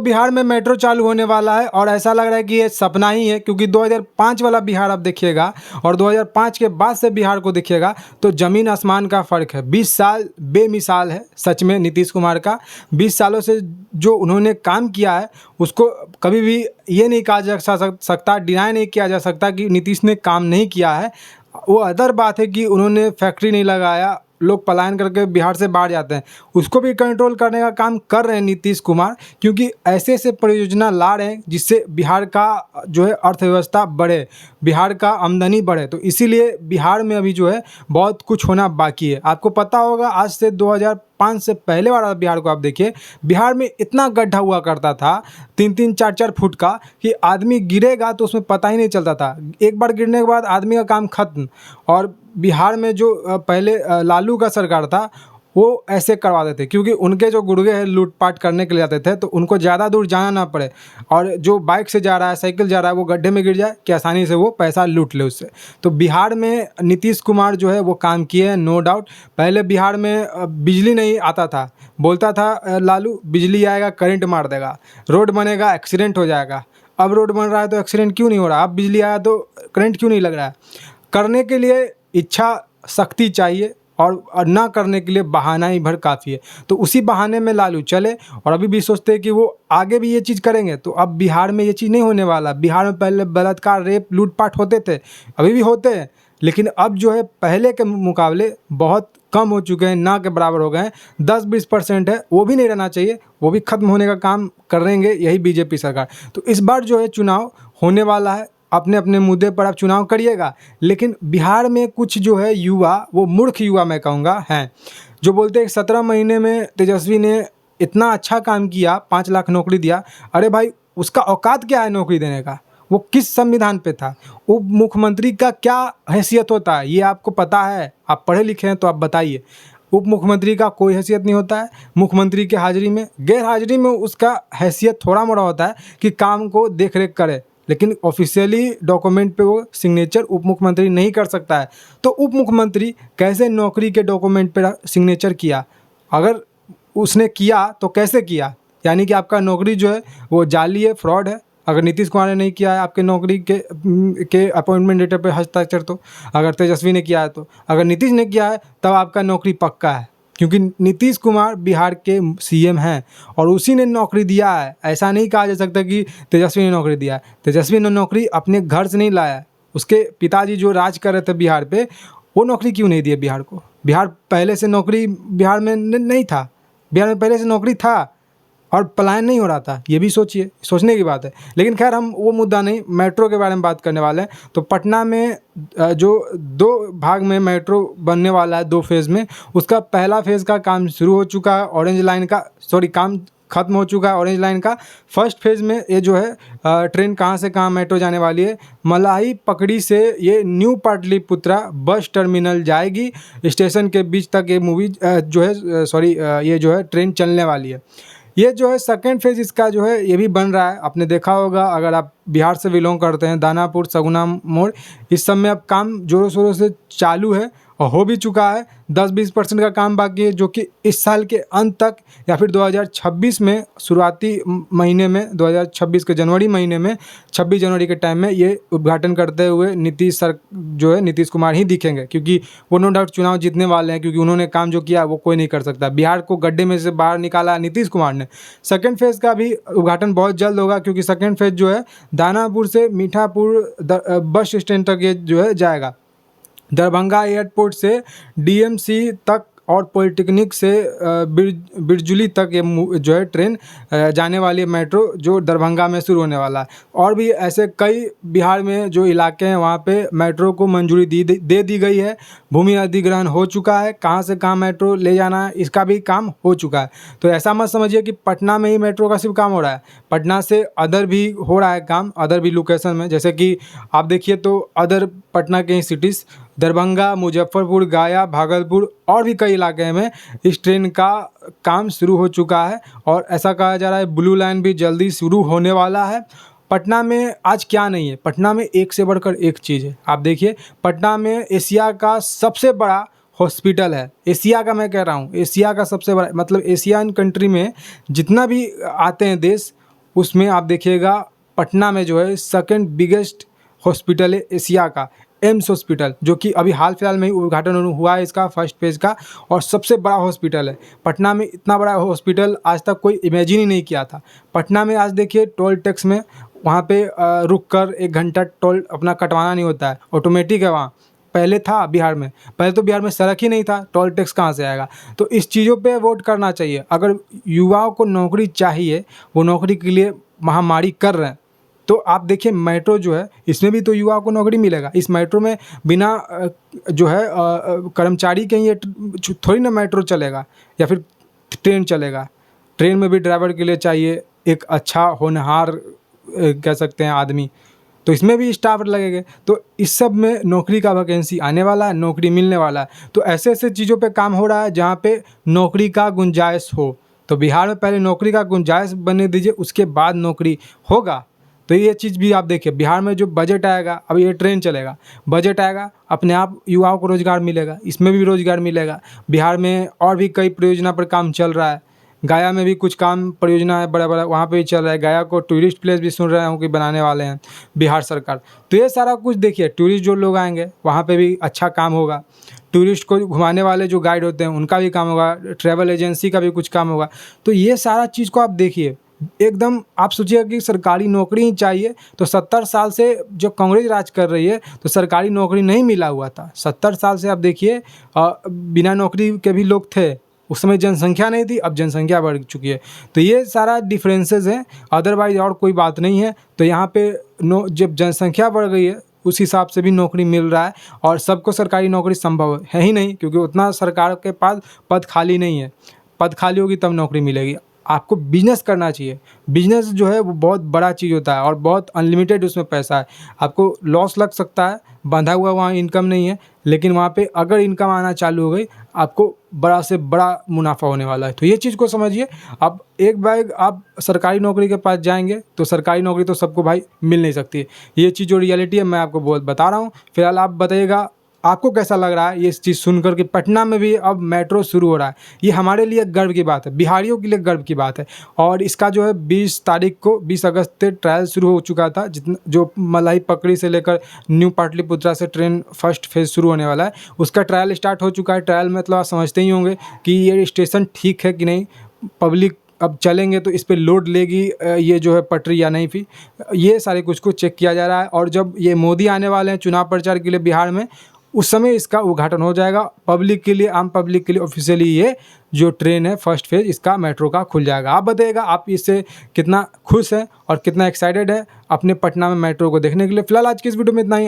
बिहार में मेट्रो चालू होने वाला है और ऐसा लग रहा है कि ये सपना ही है, क्योंकि 2005 वाला बिहार आप देखिएगा और 2005 के बाद से बिहार को देखिएगा तो ज़मीन आसमान का फ़र्क है। 20 साल बेमिसाल है सच में नीतीश कुमार का। 20 सालों से जो उन्होंने काम किया है उसको कभी भी ये नहीं कहा जा सकता, डिनाई नहीं किया जा सकता कि नीतीश ने काम नहीं किया है। वो अदर बात है कि उन्होंने फैक्ट्री नहीं लगाया, लोग पलायन करके बिहार से बाहर जाते हैं, उसको भी कंट्रोल करने का काम कर रहे हैं नीतीश कुमार, क्योंकि ऐसे ऐसे परियोजना ला रहे हैं जिससे बिहार का जो है अर्थव्यवस्था बढ़े, बिहार का आमदनी बढ़े। तो इसीलिए बिहार में अभी जो है बहुत कुछ होना बाकी है। आपको पता होगा आज से 2005 से पहले वाला बिहार को आप देखिए, बिहार में इतना गड्ढा हुआ करता था 3-3 4-4 फुट का कि आदमी गिरेगा तो उसमें पता ही नहीं चलता था। एक बार गिरने के बाद आदमी का काम खत्म। और बिहार में जो पहले लालू का सरकार था वो ऐसे करवा देते, क्योंकि उनके जो गुर्गे हैं लूटपाट करने के लिए आते थे तो उनको ज़्यादा दूर जाना ना पड़े, और जो बाइक से जा रहा है, साइकिल जा रहा है, वो गड्ढे में गिर जाए कि आसानी से वो पैसा लूट ले उससे। तो बिहार में नीतीश कुमार जो है वो काम किए हैं, नो डाउट। पहले बिहार में बिजली नहीं आता था, बोलता था लालू बिजली आएगा करंट मार देगा, रोड बनेगा एक्सीडेंट हो जाएगा। अब रोड बन रहा है तो एक्सीडेंट क्यों नहीं हो रहा? अब बिजली आया तो करंट क्यों नहीं लग रहा है? करने के लिए इच्छा शक्ति चाहिए और ना करने के लिए बहाना ही भर काफ़ी है। तो उसी बहाने में लालू चले और अभी भी सोचते हैं कि वो आगे भी ये चीज़ करेंगे। तो अब बिहार में ये चीज़ नहीं होने वाला। बिहार में पहले बलात्कार, रेप, लूटपाट होते थे, अभी भी होते हैं, लेकिन अब जो है पहले के मुकाबले बहुत कम हो चुके हैं, ना के बराबर हो गए हैं। 10-20% है, वो भी नहीं रहना चाहिए, वो भी ख़त्म होने का काम करेंगे यही बीजेपी सरकार। तो इस बार जो है चुनाव होने वाला है, अपने अपने मुद्दे पर आप चुनाव करिएगा, लेकिन बिहार में कुछ जो है युवा, वो मूर्ख युवा मैं कहूँगा हैं, जो बोलते हैं 17 महीने में तेजस्वी ने इतना अच्छा काम किया, 5 लाख नौकरी दिया। अरे भाई उसका औकात क्या है नौकरी देने का? वो किस संविधान पे था? उप मुख्यमंत्री का क्या हैसियत होता है ये आपको पता है? आप पढ़े लिखे हैं तो आप बताइए। उप मुख्यमंत्री का कोई हैसियत नहीं होता है। मुख्यमंत्री के हाजिरी में, गैर हाजिरी में उसका हैसियत थोड़ा मोड़ा होता है कि काम को देख रेख करे, लेकिन ऑफिशियली डॉक्यूमेंट पे वो सिग्नेचर उप मुख्यमंत्री नहीं कर सकता है। तो उप मुख्यमंत्री कैसे नौकरी के डॉक्यूमेंट पे सिग्नेचर किया? अगर उसने किया तो कैसे किया? यानी कि आपका नौकरी जो है वो जाली है, फ्रॉड है। अगर नीतीश कुमार ने नहीं किया है आपके नौकरी के अपॉइंटमेंट लेटर पे हस्ताक्षर, तो अगर तेजस्वी ने किया है, तो अगर नीतीश ने किया है तब आपका नौकरी पक्का है, क्योंकि नीतीश कुमार बिहार के सीएम हैं और उसी ने नौकरी दिया है। ऐसा नहीं कहा जा सकता कि तेजस्वी ने नौकरी दिया है। तेजस्वी ने नौकरी अपने घर से नहीं लाया है, उसके पिताजी जो राज कर रहे थे बिहार पे, वो नौकरी क्यों नहीं दिए बिहार को? बिहार पहले से नौकरी बिहार में नहीं था, बिहार में पहले से नौकरी था और पलायन नहीं हो रहा था। ये भी सोचिए, सोचने की बात है। लेकिन खैर हम वो मुद्दा नहीं, मेट्रो के बारे में बात करने वाले हैं। तो पटना में जो 2 भाग में मेट्रो बनने वाला है, 2 फेज़ में, उसका पहला फेज़ का काम शुरू हो चुका है। ऑरेंज लाइन का काम ख़त्म हो चुका है ऑरेंज लाइन का। फर्स्ट फेज़ में ये जो है ट्रेन कहाँ से कहाँ मेट्रो जाने वाली है, मलाही पकड़ी से ये न्यू पाटलिपुत्रा बस टर्मिनल जाएगी, स्टेशन के बीच तक ये ये जो है ट्रेन चलने वाली है। ये जो है सेकंड फेज़ इसका जो है ये भी बन रहा है। आपने देखा होगा, अगर आप बिहार से बिलोंग करते हैं, दानापुर, सगुना मोड़, इस सब में अब काम ज़ोरों शोरों से चालू है और हो भी चुका है। 10-20% का काम बाकी है, जो कि इस साल के अंत तक या फिर 2026 में शुरुआती महीने में, 2026 के जनवरी महीने में, 26 जनवरी के टाइम में ये उद्घाटन करते हुए नीतीश कुमार ही दिखेंगे, क्योंकि वो नो डाउट चुनाव जीतने वाले हैं, क्योंकि उन्होंने काम जो किया वो कोई नहीं कर सकता। बिहार को गड्ढे में से बाहर निकाला नीतीश कुमार ने। सेकेंड फेज़ का भी उद्घाटन बहुत जल्द होगा, क्योंकि सेकेंड फेज़ जो है दानापुर से मीठापुर बस स्टैंड तक ये जो है जाएगा। दरभंगा एयरपोर्ट से डीएमसी तक और पॉलिटेक्निक से बिरजुली तक ये जो है ट्रेन जाने वाली है मेट्रो, जो दरभंगा में शुरू होने वाला है। और भी ऐसे कई बिहार में जो इलाके हैं वहाँ पे मेट्रो को मंजूरी दे दी गई है। भूमि अधिग्रहण हो चुका है, कहाँ से कहाँ मेट्रो ले जाना है इसका भी काम हो चुका है। तो ऐसा मत समझिए कि पटना में ही मेट्रो का सिर्फ काम हो रहा है, पटना से अदर भी हो रहा है काम, अदर भी लोकेशन में। जैसे कि आप देखिए तो अदर पटना के ही सिटीज़, दरभंगा, मुजफ्फरपुर, गया, भागलपुर और भी कई इलाके में इस ट्रेन का काम शुरू हो चुका है। और ऐसा कहा जा रहा है ब्लू लाइन भी जल्दी शुरू होने वाला है। पटना में आज क्या नहीं है, पटना में एक से बढ़कर एक चीज़ है। आप देखिए, पटना में एशिया का सबसे बड़ा हॉस्पिटल है। एशिया का मैं कह रहा हूँ, एशिया का सबसे बड़ा, मतलब एशियन कंट्री में जितना भी आते हैं देश, उसमें आप देखिएगा पटना में जो है सेकंड बिगेस्ट हॉस्पिटल है एशिया का, एम्स हॉस्पिटल, जो कि अभी हाल फिलहाल में ही उद्घाटन हुआ है इसका फर्स्ट फेज़ का, और सबसे बड़ा हॉस्पिटल है। पटना में इतना बड़ा हॉस्पिटल आज तक कोई इमेजिन ही नहीं किया था। पटना में आज देखिए टोल टैक्स में वहाँ पे रुक कर 1 घंटा टोल अपना कटवाना नहीं होता है, ऑटोमेटिक है वहाँ। पहले था बिहार में, पहले तो बिहार में सड़क ही नहीं था, टोल टैक्स कहाँ से आएगा। तो इस चीज़ों पे वोट करना चाहिए। अगर युवाओं को नौकरी चाहिए, वो नौकरी के लिए महामारी कर रहे हैं, तो आप देखिए मेट्रो जो है इसमें भी तो युवाओं को नौकरी मिलेगा। इस मेट्रो में बिना जो है कर्मचारी के ये थोड़ी ना मेट्रो चलेगा या फिर ट्रेन चलेगा। ट्रेन में भी ड्राइवर के लिए चाहिए एक अच्छा होनहार कह सकते हैं आदमी, तो इसमें भी स्टाफ लगेंगे। तो इस सब में नौकरी का वैकेंसी आने वाला है, नौकरी मिलने वाला है। तो ऐसे ऐसे चीज़ों पे काम हो रहा है जहाँ पे नौकरी का गुंजाइश हो। तो बिहार में पहले नौकरी का गुंजाइश बनने दीजिए, उसके बाद नौकरी होगा। तो ये चीज़ भी आप देखिए, बिहार में जो बजट आएगा, अब ये ट्रेन चलेगा, बजट आएगा, अपने आप युवाओं को रोज़गार मिलेगा, इसमें भी रोज़गार मिलेगा। बिहार में और भी कई परियोजना पर काम चल रहा है। गया में भी कुछ काम परियोजना है बड़ा बड़ा, वहाँ पे भी चल रहा है। गया को टूरिस्ट प्लेस भी सुन रहे हूँ कि बनाने वाले हैं बिहार सरकार। तो ये सारा कुछ देखिए, टूरिस्ट जो लोग आएंगे वहाँ पे भी अच्छा काम होगा। टूरिस्ट को घुमाने वाले जो गाइड होते हैं उनका भी काम होगा, ट्रैवल एजेंसी का भी कुछ काम होगा। तो ये सारा चीज़ को आप देखिए, एकदम आप सोचिए कि सरकारी नौकरी ही चाहिए। तो 70 साल से जो कांग्रेस राज कर रही है तो सरकारी नौकरी नहीं मिला हुआ था। 70 साल से आप देखिए बिना नौकरी के भी लोग थे। उस समय जनसंख्या नहीं थी, अब जनसंख्या बढ़ चुकी है। तो ये सारा डिफरेंसेस हैं, अदरवाइज़ और कोई बात नहीं है। तो यहाँ पे जब जनसंख्या बढ़ गई है उस हिसाब से भी नौकरी मिल रहा है, और सबको सरकारी नौकरी संभव है ही नहीं, क्योंकि उतना सरकार के पास पद खाली नहीं है। पद खाली होगी तब नौकरी मिलेगी। आपको बिजनेस करना चाहिए। बिजनेस जो है वो बहुत बड़ा चीज़ होता है और बहुत अनलिमिटेड उसमें पैसा है। आपको लॉस लग सकता है, बंधा हुआ वहाँ इनकम नहीं है, लेकिन वहाँ पे अगर इनकम आना चालू हो गई आपको बड़ा से बड़ा मुनाफा होने वाला है। तो ये चीज़ को समझिए। अब एक बार आप सरकारी नौकरी के पास जाएंगे तो सरकारी नौकरी तो सबको भाई मिल नहीं सकती है। ये चीज़ जो रियलिटी है मैं आपको बहुत बता रहा हूँ। फिलहाल आप बताइएगा आपको कैसा लग रहा है ये चीज़ सुनकर कि पटना में भी अब मेट्रो शुरू हो रहा है। ये हमारे लिए गर्व की बात है, बिहारियों के लिए गर्व की बात है। और इसका जो है 20 तारीख को 20 अगस्त से ट्रायल शुरू हो चुका था। जितना जो मलाई पकड़ी से लेकर न्यू पाटलिपुत्रा से ट्रेन फर्स्ट फेज़ शुरू होने वाला है, उसका ट्रायल स्टार्ट हो चुका है। ट्रायल मतलब आप समझते ही होंगे कि ये स्टेशन ठीक है कि नहीं, पब्लिक अब चलेंगे तो इस पे लोड लेगी ये जो है पटरी या नहीं। भी ये सारे कुछ को चेक किया जा रहा है। और जब ये मोदी आने वाले हैं चुनाव प्रचार के लिए बिहार में, उस समय इसका उद्घाटन हो जाएगा पब्लिक के लिए, आम पब्लिक के लिए ऑफिशियली ये जो ट्रेन है फर्स्ट फेज़ इसका मेट्रो का खुल जाएगा। आप बताइएगा आप इससे कितना खुश हैं और कितना एक्साइटेड है अपने पटना में मेट्रो को देखने के लिए। फिलहाल आज की इस वीडियो में इतना ही।